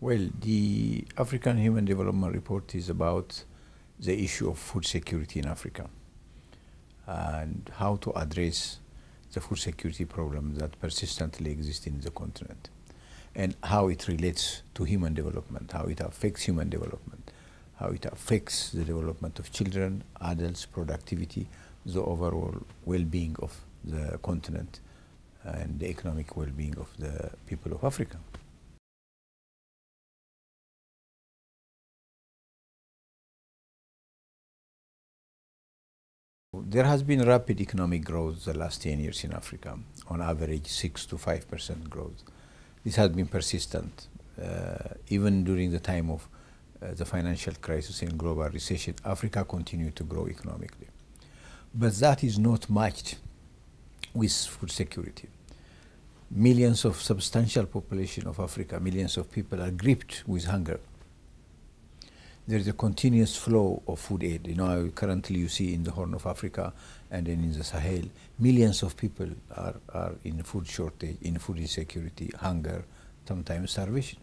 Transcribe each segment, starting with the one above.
Well, the African Human Development Report is about the issue of food security in Africa and how to address the food security problem that persistently exists in the continent and how it relates to human development, how it affects human development, how it affects the development of children, adults, productivity, the overall well-being of the continent and the economic well-being of the people of Africa. There has been rapid economic growth the last 10 years in Africa, on average 6 to 5% growth. This has been persistent, even during the time of the financial crisis and global recession. Africa continued to grow economically. But that is not matched with food security. Millions of substantial population of Africa, millions of people are gripped with hunger. There is a continuous flow of food aid. You know, currently you see in the Horn of Africa and then in the Sahel, millions of people are in food shortage, in food insecurity, hunger, sometimes starvation.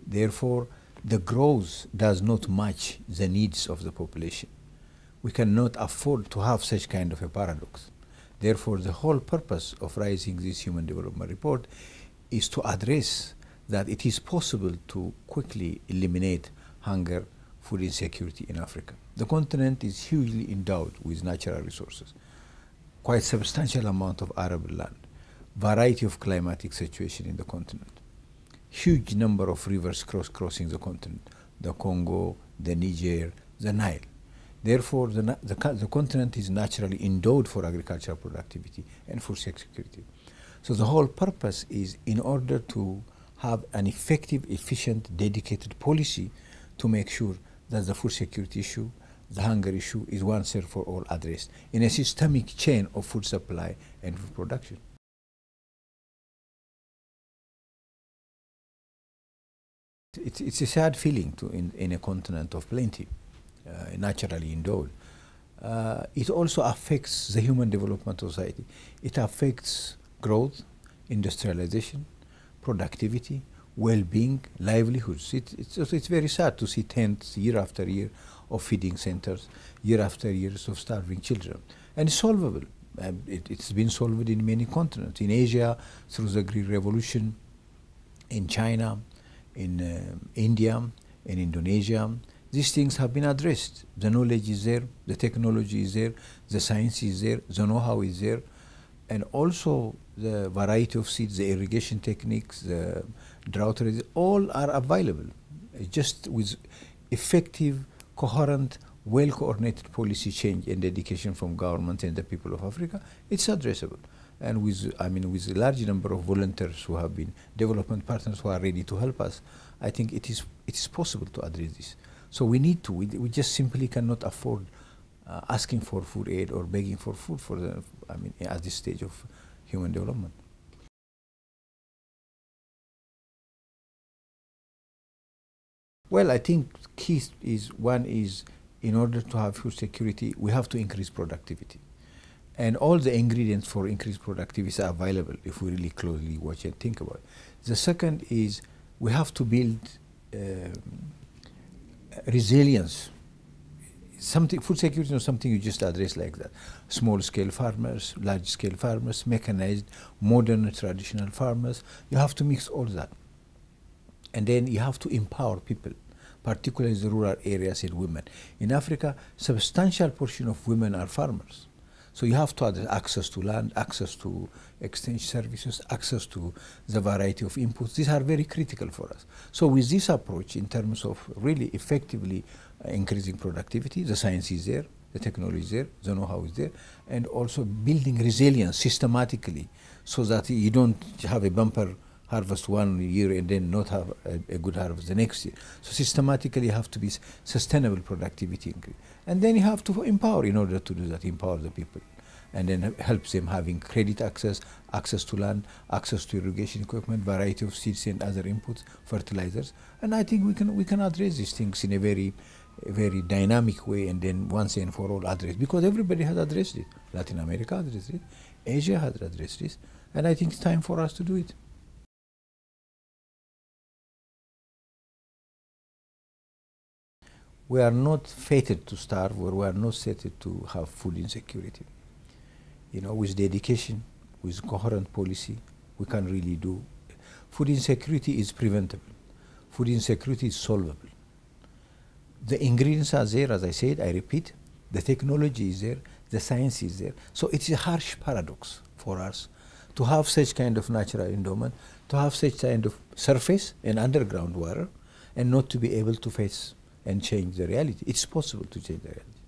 Therefore, the growth does not match the needs of the population. We cannot afford to have such kind of a paradox. Therefore, the whole purpose of raising this Human Development Report is to address that it is possible to quickly eliminate hunger, food insecurity in Africa. The continent is hugely endowed with natural resources, quite substantial amount of arable land, variety of climatic situation in the continent, huge number of rivers crossing the continent, the Congo, the Niger, the Nile. Therefore, the continent is naturally endowed for agricultural productivity and food security. So the whole purpose is in order to have an effective, efficient, dedicated policy to make sure that the food security issue, the hunger issue is once and for all addressed in a systemic chain of food supply and food production. It's a sad feeling in a continent of plenty, naturally endowed. It also affects the human development of society. It affects growth, industrialization, productivity, well-being, livelihoods. It's very sad to see tents year after year of feeding centers, year after years of starving children. And it's solvable. It's been solved in many continents. In Asia, through the Green Revolution, in China, in India, in Indonesia. These things have been addressed. The knowledge is there, the technology is there, the science is there, the know-how is there, and also the variety of seeds, the irrigation techniques, the drought resistance, all are available. Just with effective, coherent, well-coordinated policy change and dedication from government and the people of Africa, it's addressable. And with a large number of volunteers who have been development partners who are ready to help us, I think it is possible to address this. So we need to. We just simply cannot afford asking for food aid or begging for food at this stage of human development. Well, I think key is one is in order to have food security, we have to increase productivity. And all the ingredients for increased productivity are available if we really closely watch and think about it. The second is we have to build resilience. Food security is not something you just address like that. Small-scale farmers, large-scale farmers, mechanized, modern, traditional farmers. You have to mix all that. And then you have to empower people, particularly the rural areas and women. In Africa, substantial portion of women are farmers. So you have to address access to land, access to exchange services, access to the variety of inputs. These are very critical for us. So with this approach, in terms of really effectively increasing productivity, the science is there, the technology is there, the know-how is there, and also building resilience systematically so that you don't have a bumper harvest one year and then not have a good harvest the next year. So systematically you have to be sustainable productivity increase. And then you have to empower in order to do that, empower the people. And then help them having credit access, access to land, access to irrigation equipment, variety of seeds and other inputs, fertilizers. And I think we can address these things in a very dynamic way and then once and for all address, because everybody has addressed it. Latin America addressed it, Asia has addressed this, and I think it's time for us to do it. we are not fated to starve, or we are not fated to have food insecurity. You know, with dedication, with coherent policy, we can really do. Food insecurity is preventable. Food insecurity is solvable. The ingredients are there, as I said, I repeat. The technology is there, the science is there. So it's a harsh paradox for us to have such kind of natural endowment, to have such kind of surface and underground water, and not to be able to face and change the reality. It's possible to change the reality.